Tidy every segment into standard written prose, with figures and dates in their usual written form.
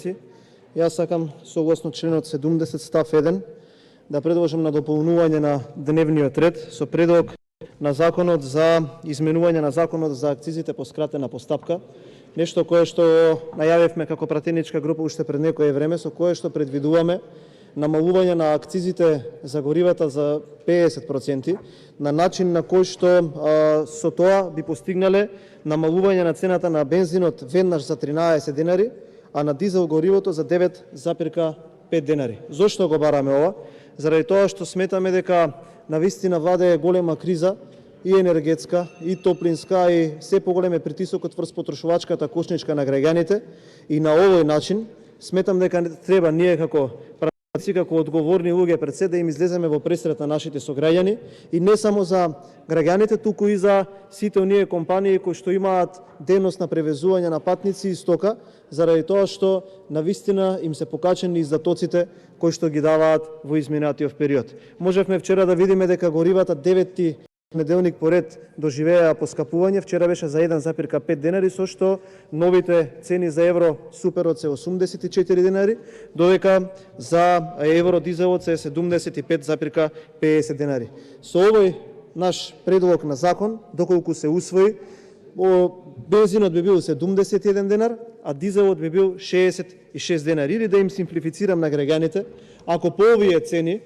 poslanици. Јас сакам согласно членот 70 став 1 да предложам на дополнување на дневниот ред со предлог на законот за изменување на законот за акцизите по скратена постапка, нешто кое што најавивме како пратеничка група уште пред некое време, со кое што предвидуваме намалување на акцизите за горивата за 50% на начин на кој што со тоа би постигнале намалување на цената на бензинот веднаш за 13 денари, а на дизел горивото за 9,5 денари. Зошто го бараме ова? Заради тоа што сметаме дека навистина владее голема криза и енергетска, и топлинска, и се поголем е притисокот врз потрошувачката кошничка на граѓаните, и на овој начин сметам дека треба ние како како одговорни луѓе пред се да им излеземе во пресрет на нашите сограѓани, и не само за граѓаните, туку и за сите оние компании кои што имаат дејност на превезување на патници и стока, заради тоа што навистина им се покачени издатоците кои што ги даваат во изминатиот период. Можевме вчера да видиме дека горивата 9 неделник поред доживеа поскапување, вчера беше за 1,5 денари, со што новите цени за евро суперот се 84 денари, додека за евро дизелот се 75,50 денари. Со овој наш предлог на закон, доколку се усвои, бензинот би бил 71 денар, а дизелот би бил 66 денари. Или да им симплифицирам на граѓаните, ако по овие цени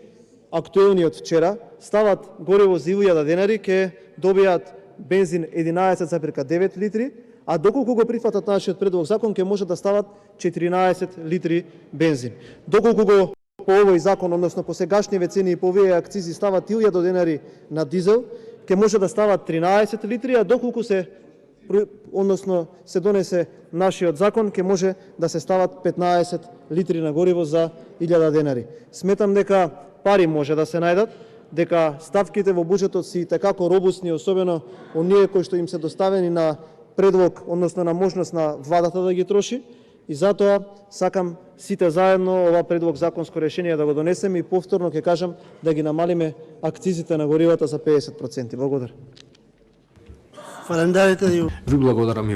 актуелни од вчера стават гориво за 1000 денари, ќе добијат бензин 11,9 литри, а доколку го прифатат нашиот предлог закон, ќе може да стават 14 литри бензин. Доколку го по овој закон, односно по сегашниве цени и по овие акцизи стават 1000 денари на дизел, ќе може да стават 13 литри, а доколку се донесе нашиот закон, ќе може да се стават 15 литри на гориво за 1000 денари. Сметам дека пари може да се најдат, дека ставките во буџетот се итекако робусни, особено оние кои што им се доставени на предлог, односно на можност на владата да ги троши, и затоа сакам сите заедно ова предлог законско решение да го донесеме и повторно ќе кажам да ги намалиме акцизите на горивата за 50%. Благодарам. Ви благодарам и